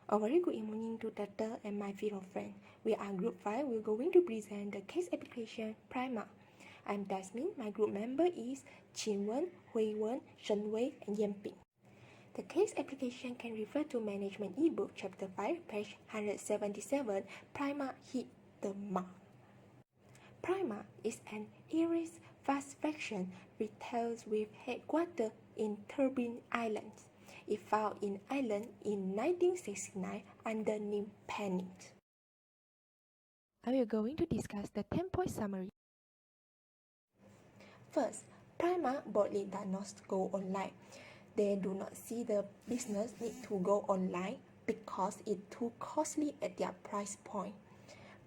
A very good morning to Tata and my fellow friends. We are Group 5. We're going to present the case application Primark. I'm Jasmine. My group member is Chin-Wen, Hui-Wen, Shen-Wei, and Yan-Ping. The case application can refer to Management ebook Chapter 5, page 177. Primark hit the mark. Primark is an Irish fast fashion retailer with headquarters in Turbine Islands. It found in Ireland in 1969 under name Pennant. I will going to discuss the 10-point summary. First, Primark boldly does not go online. They do not see the business need to go online because it's too costly at their price point.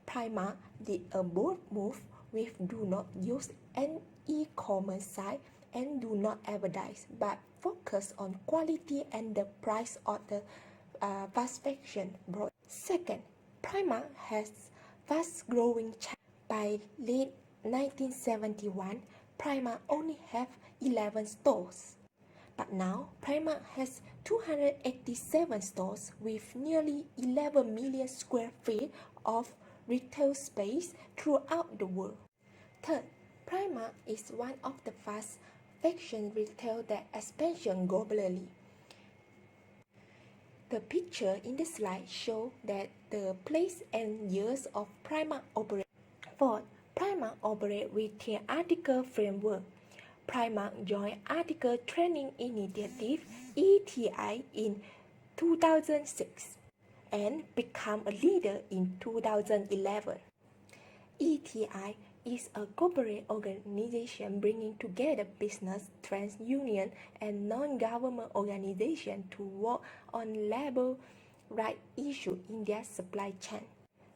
Primark did a bold move with do not use an e-commerce site and do not advertise, but focus on quality and the price of the fast fashion brand. Second, Primark has fast-growing channel. By late 1971, Primark only have 11 stores. But now, Primark has 287 stores with nearly 11 million square feet of retail space throughout the world. Third, Primark is one of the fast fashion retail that expansion globally. The picture in the slide shows that the place and years of Primark operate. Fourth, Primark operate within Article Framework. Primark joined Article Training Initiative (ETI) in 2006 and became a leader in 2011. ETI is a corporate organization bringing together business, trade union, and non-government organizations to work on labor rights issues in their supply chain.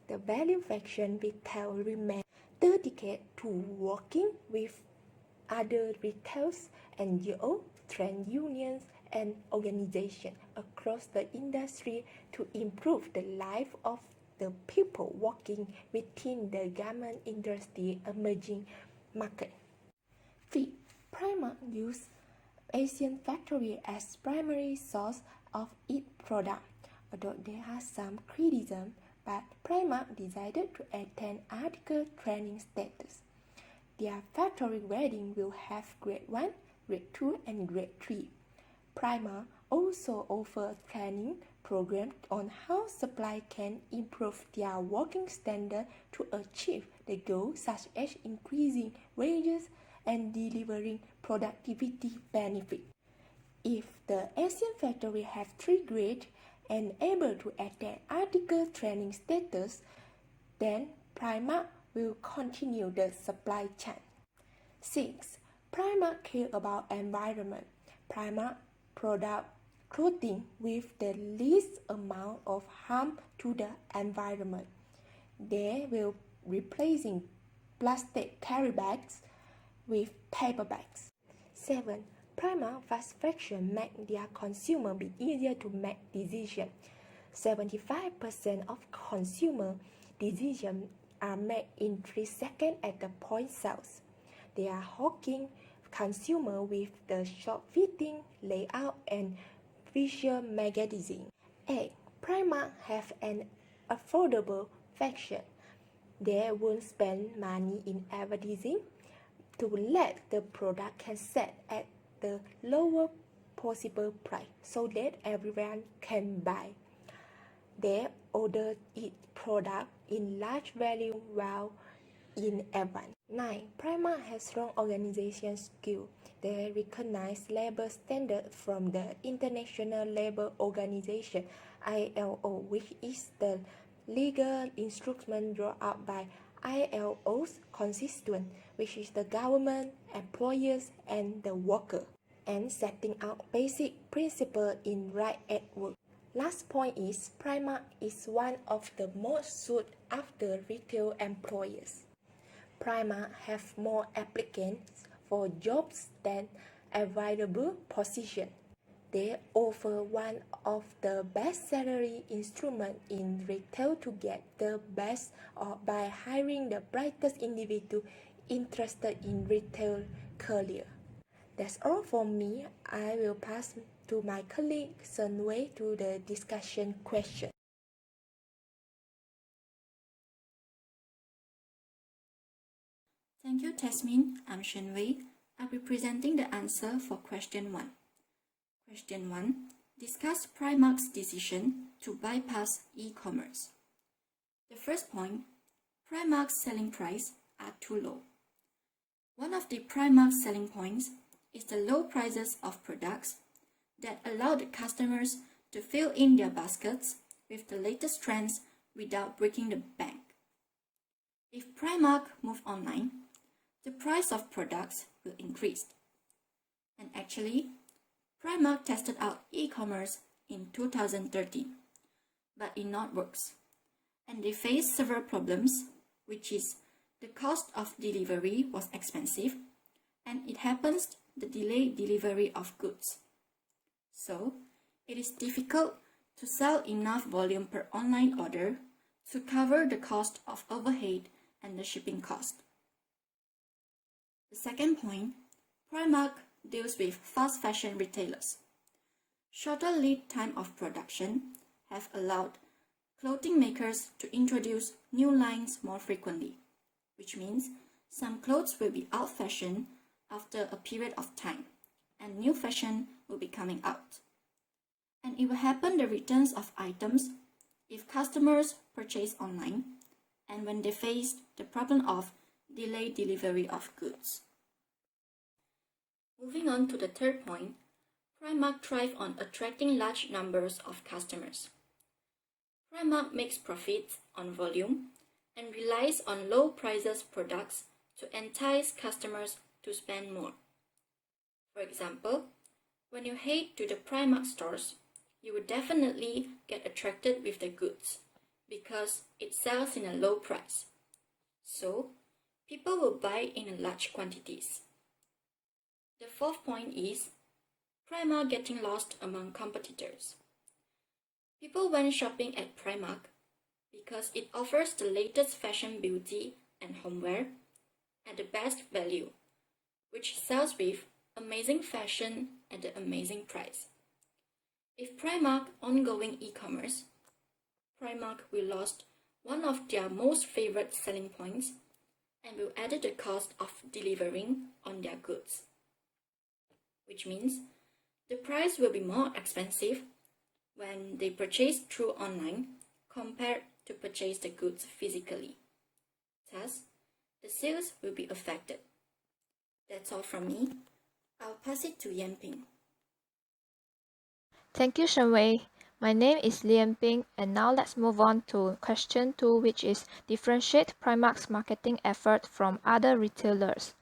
The value fashion retail remains dedicated to working with other retailers, NGOs, trade unions, and organizations across the industry to improve the life of the people working within the garment industry emerging market. Fifth, Primark uses Asian factory as primary source of its product. Although there has some criticism, but Primark decided to attain article training status. Their factory grading will have grade 1, grade 2, and grade 3. Primark also offers training programs on how supply can improve their working standard to achieve the goals such as increasing wages and delivering productivity benefits. If the Asian factory have 3 grades and able to attain article training status, then Primark will continue the supply chain. 6. Primark care about environment. Primark product clothing with the least amount of harm to the environment. They will replacing plastic carry bags with paper bags. 7. Primark fast fashion make their consumer be easier to make decisions. 75% of consumer decisions are made in 3 seconds at the point sales. They are hawking consumer with the short-fitting layout and visual magazine. 8. Primark have an affordable fashion. They won't spend money in advertising to let the product can set at the lower possible price so that everyone can buy. They order each product in large volume while in advance. 9. Primark has strong organization skill. They recognize labor standards from the International Labour Organization (ILO), which is the legal instrument drawn up by ILO's constituent, which is the government, employers, and the worker, and setting out basic principles in right at work. Last point is Primark is one of the most sought after retail employers. Primark have more applicants for jobs than available positions. They offer one of the best salary instruments in retail to get the best or by hiring the brightest individual interested in retail career. That's all from me. I will pass to my colleague Sun Wei to the discussion question. Thank you, Tasmin. I'm Shen Wei. I'll be presenting the answer for question 1. Question 1. Discuss Primark's decision to bypass e-commerce. The first point, Primark's selling price are too low. One of the Primark's selling points is the low prices of products that allow the customers to fill in their baskets with the latest trends without breaking the bank. If Primark move online, the price of products will increase. And actually, Primark tested out e-commerce in 2013, but it not works. And they faced several problems, which is the cost of delivery was expensive, and it happens the delayed delivery of goods. So, it is difficult to sell enough volume per online order to cover the cost of overhead and the shipping cost. The second point, Primark deals with fast fashion retailers. Shorter lead time of production have allowed clothing makers to introduce new lines more frequently, which means some clothes will be out fashion after a period of time, and new fashion will be coming out. And it will happen the returns of items if customers purchase online and when they face the problem of delayed delivery of goods. Moving on to the third point, Primark thrives on attracting large numbers of customers. Primark makes profits on volume and relies on low prices products to entice customers to spend more. For example, when you head to the Primark stores, you will definitely get attracted with the goods because it sells in a low price. So, people will buy in large quantities. The fourth point is Primark getting lost among competitors. People went shopping at Primark because it offers the latest fashion, beauty, and homeware at the best value, which sells with amazing fashion at the amazing price. If Primark ongoing e-commerce, Primark will lose one of their most favorite selling points and will add the cost of delivering on their goods, which means the price will be more expensive when they purchase through online compared to purchase the goods physically. Thus, the sales will be affected. That's all from me. I'll pass it to Yanping. Thank you, Shenwei. My name is Lianping, and now let's move on to question 2, which is differentiate Primark's marketing effort from other retailers.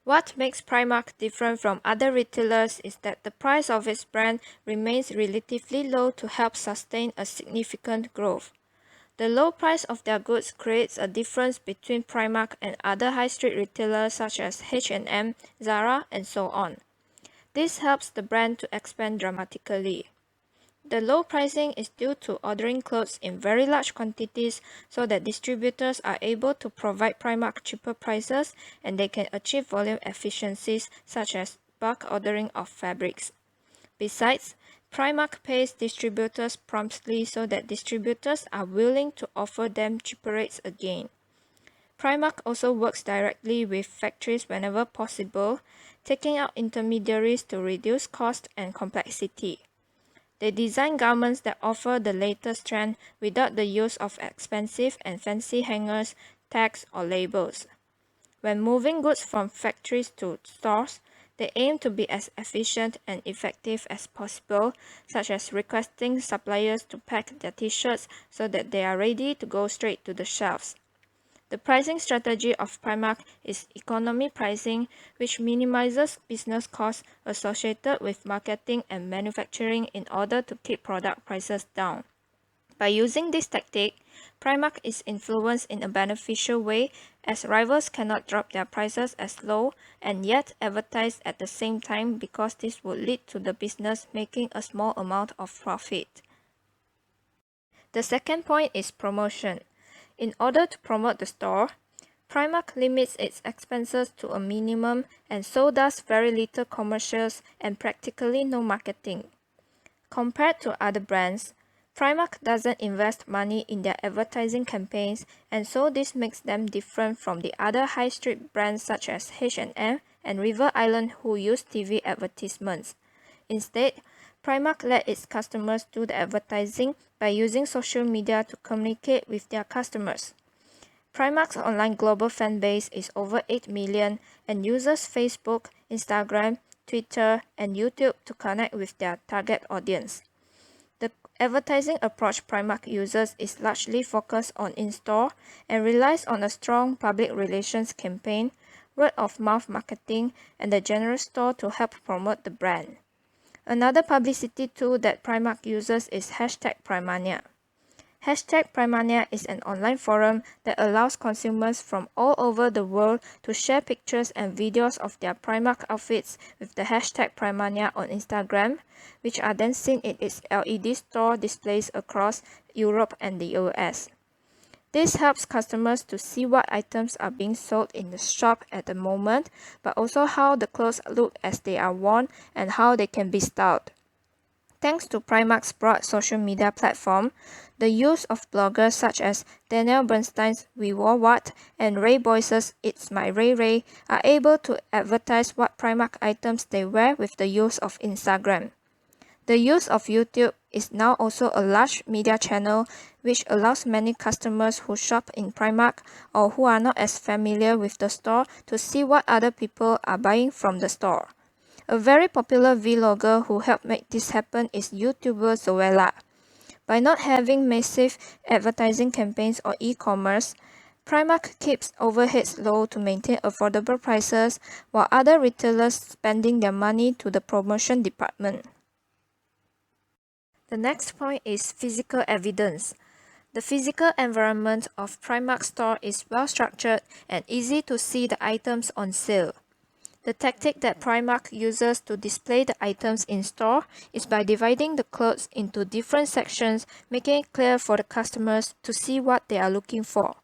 What makes Primark different from other retailers is that the price of its brand remains relatively low to help sustain a significant growth. The low price of their goods creates a difference between Primark and other high street retailers such as H&M, Zara, and so on. This helps the brand to expand dramatically. The low pricing is due to ordering clothes in very large quantities so that distributors are able to provide Primark cheaper prices and they can achieve volume efficiencies such as bulk ordering of fabrics. Besides, Primark pays distributors promptly so that distributors are willing to offer them cheaper rates again. Primark also works directly with factories whenever possible, taking out intermediaries to reduce cost and complexity. They design garments that offer the latest trend without the use of expensive and fancy hangers, tags, or labels. When moving goods from factories to stores, they aim to be as efficient and effective as possible, such as requesting suppliers to pack their t-shirts so that they are ready to go straight to the shelves. The pricing strategy of Primark is economy pricing, which minimizes business costs associated with marketing and manufacturing in order to keep product prices down. By using this tactic, Primark is influenced in a beneficial way as rivals cannot drop their prices as low and yet advertise at the same time because this would lead to the business making a small amount of profit. The second point is promotion. In order to promote the store, Primark limits its expenses to a minimum and so does very little commercials and practically no marketing. Compared to other brands, Primark doesn't invest money in their advertising campaigns, and so this makes them different from the other high street brands such as H&M and River Island who use TV advertisements. Instead, Primark let its customers do the advertising by using social media to communicate with their customers. Primark's online global fan base is over 8 million and uses Facebook, Instagram, Twitter, and YouTube to connect with their target audience. The advertising approach Primark uses is largely focused on in-store and relies on a strong public relations campaign, word-of-mouth marketing, and the general store to help promote the brand. Another publicity tool that Primark uses is #Primania. #Primania is an online forum that allows consumers from all over the world to share pictures and videos of their Primark outfits with the #Primania on Instagram, which are then seen in its LED store displays across Europe and the US. This helps customers to see what items are being sold in the shop at the moment, but also how the clothes look as they are worn and how they can be styled. Thanks to Primark's broad social media platform, the use of bloggers such as Daniel Bernstein's We Wore What and Ray Boyce's It's My Ray Ray are able to advertise what Primark items they wear with the use of Instagram. The use of YouTube is now also a large media channel which allows many customers who shop in Primark or who are not as familiar with the store to see what other people are buying from the store. A very popular vlogger who helped make this happen is YouTuber Zoella. By not having massive advertising campaigns or e-commerce, Primark keeps overheads low to maintain affordable prices, while other retailers spending their money to the promotion department. The next point is physical evidence. The physical environment of Primark store is well structured and easy to see the items on sale. The tactic that Primark uses to display the items in store is by dividing the clothes into different sections, making it clear for the customers to see what they are looking for.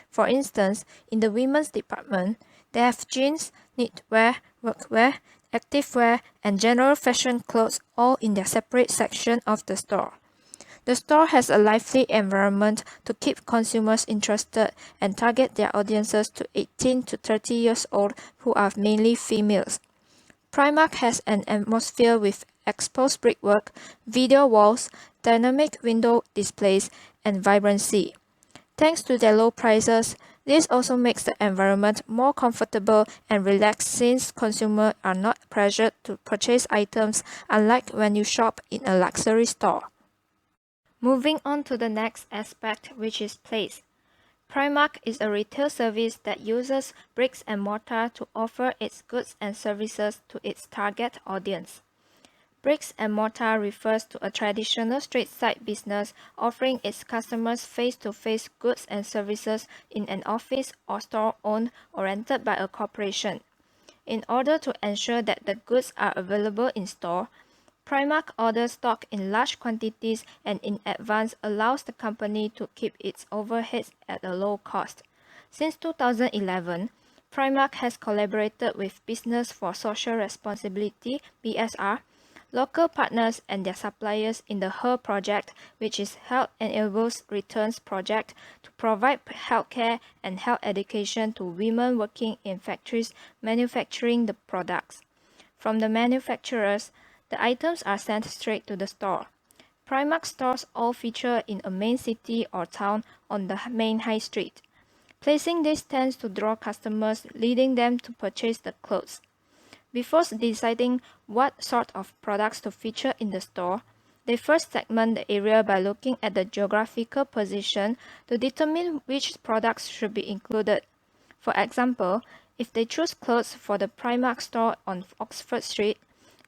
For instance, in the women's department, they have jeans, knitwear, workwear, activewear, and general fashion clothes all in their separate section of the store. The store has a lively environment to keep consumers interested and target their audiences to 18 to 30 years old who are mainly females. Primark has an atmosphere with exposed brickwork, video walls, dynamic window displays, and vibrancy. Thanks to their low prices, this also makes the environment more comfortable and relaxed since consumers are not pressured to purchase items, unlike when you shop in a luxury store. Moving on to the next aspect, which is place. Primark is a retail service that uses bricks and mortar to offer its goods and services to its target audience. Bricks and mortar refers to a traditional street-side business offering its customers face-to-face goods and services in an office or store owned or rented by a corporation. In order to ensure that the goods are available in store, Primark orders stock in large quantities and in advance allows the company to keep its overheads at a low cost. Since 2011, Primark has collaborated with Business for Social Responsibility (BSR), local partners and their suppliers in the HER project, which is Health Enables Returns project, to provide healthcare and health education to women working in factories manufacturing the products. From the manufacturers, the items are sent straight to the store. Primark stores all feature in a main city or town on the main high street. Placing this tends to draw customers, leading them to purchase the clothes. Before deciding what sort of products to feature in the store, they first segment the area by looking at the geographical position to determine which products should be included. For example, if they choose clothes for the Primark store on Oxford Street,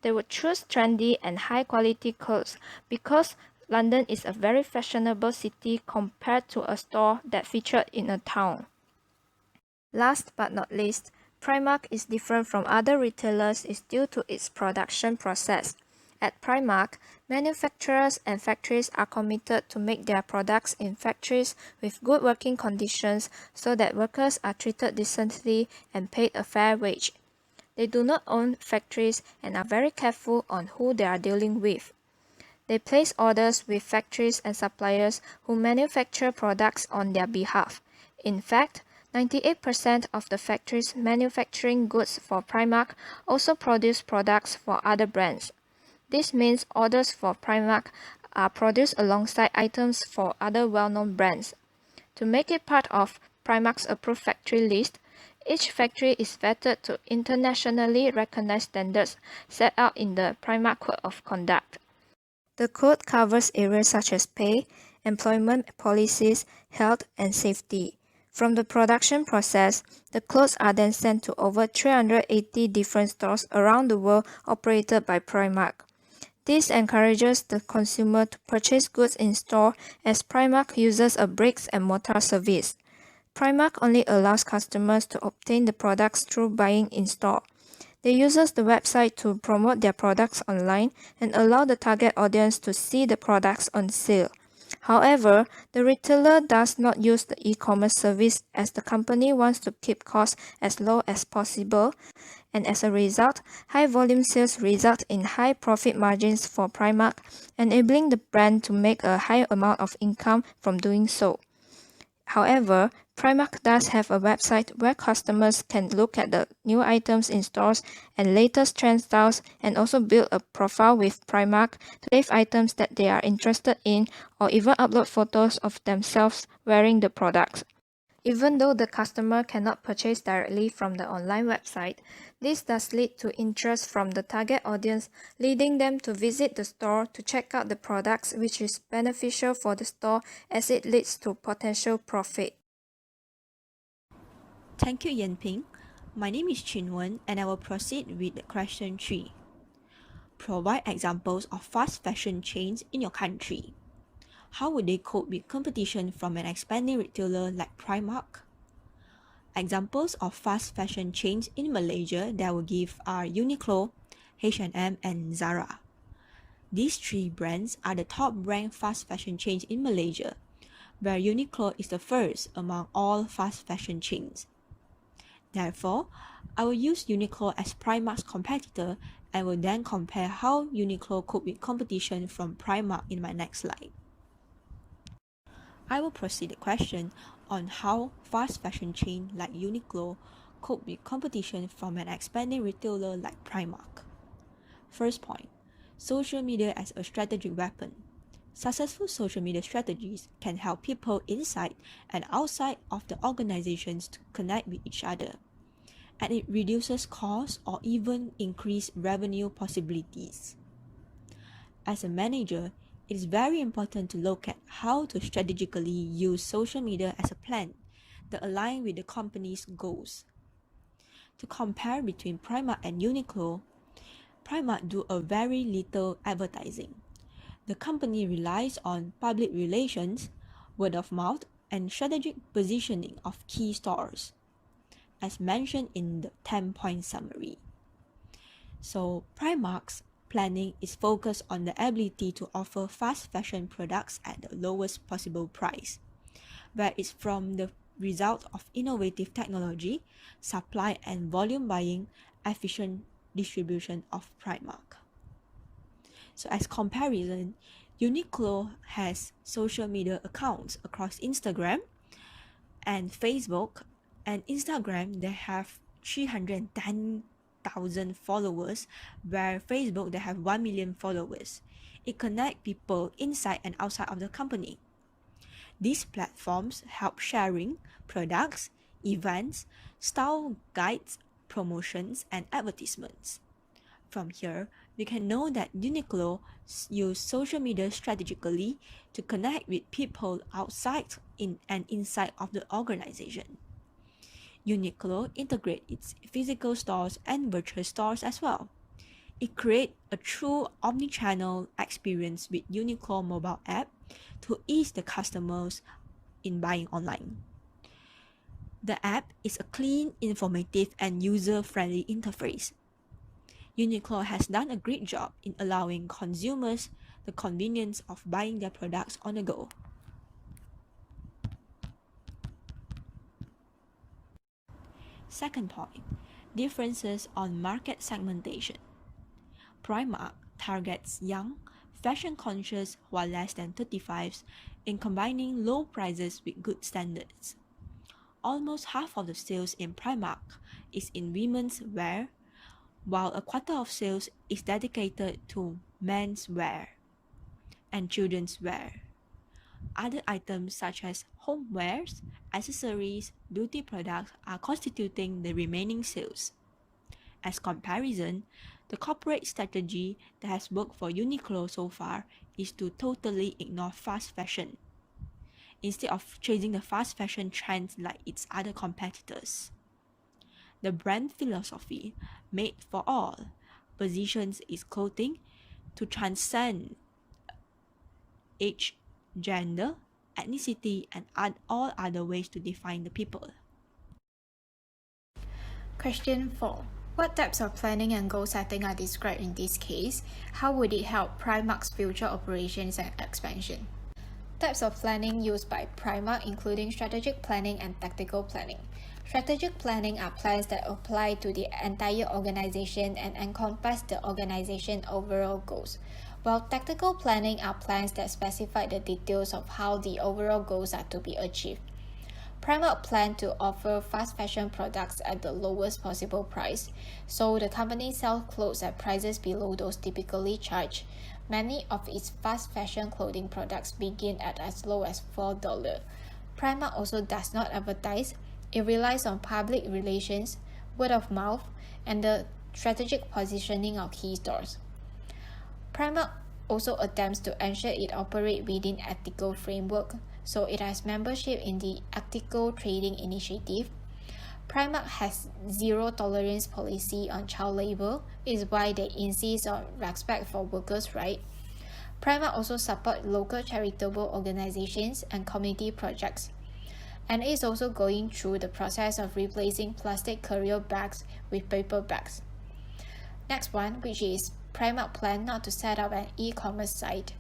they would choose trendy and high-quality clothes because London is a very fashionable city compared to a store that featured in a town. Last but not least, Primark is different from other retailers is due to its production process. At Primark, manufacturers and factories are committed to make their products in factories with good working conditions so that workers are treated decently and paid a fair wage. They do not own factories and are very careful on who they are dealing with. They place orders with factories and suppliers who manufacture products on their behalf. In fact, 98% of the factories manufacturing goods for Primark also produce products for other brands. This means orders for Primark are produced alongside items for other well-known brands. To make it part of Primark's approved factory list, each factory is vetted to internationally recognized standards set out in the Primark Code of Conduct. The code covers areas such as pay, employment policies, health, and safety. From the production process, the clothes are then sent to over 380 different stores around the world operated by Primark. This encourages the consumer to purchase goods in store as Primark uses a bricks and mortar service. Primark only allows customers to obtain the products through buying in store. They use the website to promote their products online and allow the target audience to see the products on sale. However, the retailer does not use the e-commerce service as the company wants to keep costs as low as possible, and as a result, high volume sales result in high profit margins for Primark, enabling the brand to make a high amount of income from doing so. However, Primark does have a website where customers can look at the new items in stores and latest trend styles and also build a profile with Primark to save items that they are interested in or even upload photos of themselves wearing the products. Even though the customer cannot purchase directly from the online website, this does lead to interest from the target audience, leading them to visit the store to check out the products, which is beneficial for the store as it leads to potential profit. Thank you, Yanping. My name is Chinwen and I will proceed with question 3. Provide examples of fast fashion chains in your country. How would they cope with competition from an expanding retailer like Primark? Examples of fast fashion chains in Malaysia that I will give are Uniqlo, H&M, and Zara. These three brands are the top ranked fast fashion chains in Malaysia, where Uniqlo is the first among all fast fashion chains. Therefore, I will use Uniqlo as Primark's competitor and will then compare how Uniqlo cope with competition from Primark in my next slide. I will proceed the question on how fast fashion chain like Uniqlo cope with competition from an expanding retailer like Primark. First point, social media as a strategic weapon. Successful social media strategies can help people inside and outside of the organizations to connect with each other, and it reduces costs or even increase revenue possibilities. As a manager, it is very important to look at how to strategically use social media as a plan that align with the company's goals. To compare between Primark and Uniqlo, Primark do a very little advertising. The company relies on public relations, word of mouth, and strategic positioning of key stores, as mentioned in the 10-point summary. So Primark's planning is focused on the ability to offer fast fashion products at the lowest possible price, where it's from the result of innovative technology, supply and volume buying, efficient distribution of Primark. So as comparison, Uniqlo has social media accounts across Instagram and Facebook. And Instagram, they have 310,000 followers, where Facebook, they have 1 million followers. It connects people inside and outside of the company. These platforms help sharing products, events, style guides, promotions, and advertisements. From here, we can know that Uniqlo use social media strategically to connect with people outside and inside of the organization. Uniqlo integrates its physical stores and virtual stores as well. It creates a true omni-channel experience with Uniqlo mobile app to ease the customers in buying online. The app is a clean, informative, and user-friendly interface. Uniqlo has done a great job in allowing consumers the convenience of buying their products on the go. Second point, differences on market segmentation. Primark targets young, fashion-conscious while less than 35s in combining low prices with good standards. Almost half of the sales in Primark is in women's wear, while a quarter of sales is dedicated to men's wear and children's wear. Other items such as homewares, accessories, beauty products are constituting the remaining sales. As comparison, the corporate strategy that has worked for Uniqlo so far is to totally ignore fast fashion, instead of chasing the fast fashion trends like its other competitors. The brand philosophy, made for all, positions its clothing to transcend age, gender, ethnicity, and all other ways to define the people. Question 4. What types of planning and goal setting are described in this case? How would it help Primark's future operations and expansion? Types of planning used by Primark including strategic planning and tactical planning. Strategic planning are plans that apply to the entire organization and encompass the organization's overall goals, while tactical planning are plans that specify the details of how the overall goals are to be achieved. Primark planned to offer fast fashion products at the lowest possible price, so the company sells clothes at prices below those typically charged. Many of its fast fashion clothing products begin at as low as $4. Primark also does not advertise. It relies on public relations, word of mouth, and the strategic positioning of key stores. Primark also attempts to ensure it operates within ethical framework, so it has membership in the Ethical Trading Initiative. Primark has zero tolerance policy on child labor, is why they insist on respect for workers' rights. Primark also supports local charitable organizations and community projects, and is also going through the process of replacing plastic carrier bags with paper bags. Next one, which is Primark plan not to set up an e-commerce site.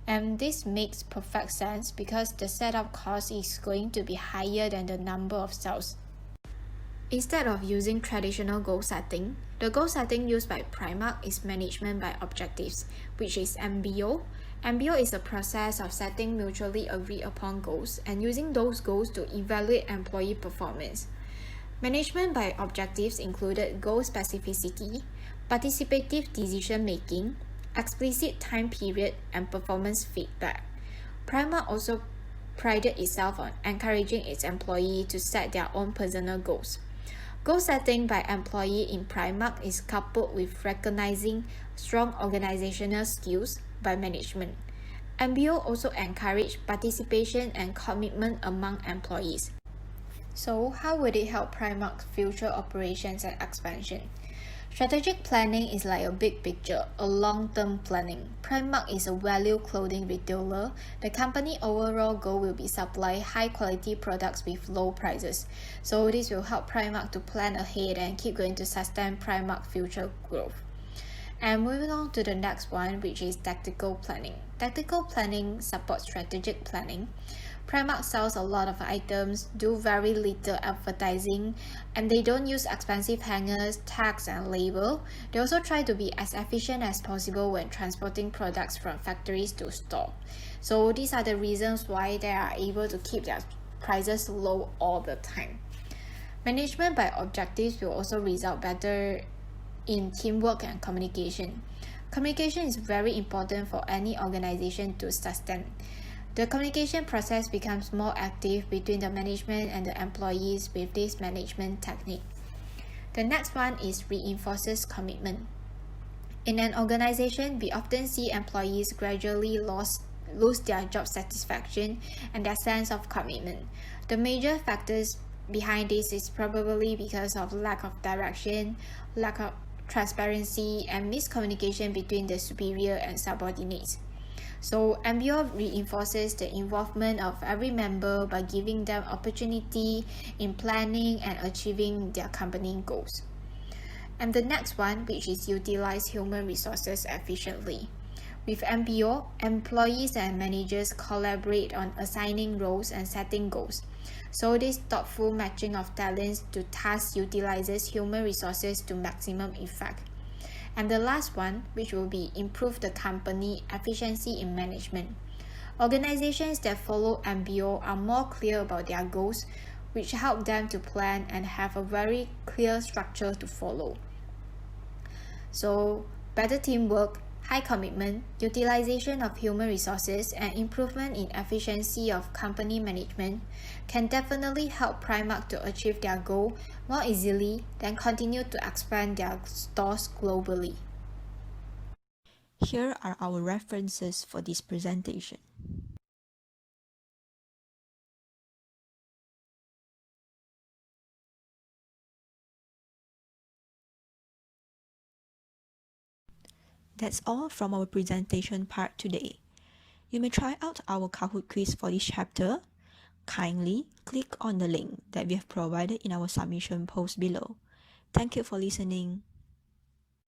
And this makes perfect sense because the setup cost is going to be higher than the number of sales. Instead of using traditional goal setting, the goal setting used by Primark is management by objectives, which is MBO. MBO is a process of setting mutually agreed upon goals and using those goals to evaluate employee performance. Management by objectives included goal specificity, participative decision making, explicit time period, and performance feedback. Primark also prided itself on encouraging its employees to set their own personal goals. Goal setting by employee in Primark is coupled with recognizing strong organizational skills by management. MBO also encouraged participation and commitment among employees. So, how would it help Primark's future operations and expansion? Strategic planning is like a big picture, a long-term planning. Primark is a value clothing retailer. The company overall goal will be supply high-quality products with low prices. So this will help Primark to plan ahead and keep going to sustain Primark's future growth. And moving on to the next one, which is tactical planning. Tactical planning supports strategic planning. Primark sells a lot of items, do very little advertising, and they don't use expensive hangers, tags, and label. They also try to be as efficient as possible when transporting products from factories to store. So these are the reasons why they are able to keep their prices low all the time. Management by objectives will also result better in teamwork and communication. Communication is very important for any organization to sustain. The communication process becomes more active between the management and the employees with this management technique. The next one is reinforces commitment. In an organization, we often see employees gradually lose their job satisfaction and their sense of commitment. The major factors behind this is probably because of lack of direction, lack of transparency, and miscommunication between the superior and subordinates. So MBO reinforces the involvement of every member by giving them opportunity in planning and achieving their company goals. And the next one, which is utilize human resources efficiently. With MBO, employees and managers collaborate on assigning roles and setting goals. So this thoughtful matching of talents to tasks utilizes human resources to maximum effect. And the last one, which will be improve the company efficiency in management. Organizations that follow MBO are more clear about their goals, which help them to plan and have a very clear structure to follow. So, better teamwork, high commitment, utilization of human resources, and improvement in efficiency of company management can definitely help Primark to achieve their goal more easily, then continue to expand their stores globally. Here are our references for this presentation. That's all from our presentation part today. You may try out our Kahoot quiz for this chapter. Kindly click on the link that we have provided in our submission post below. Thank you for listening.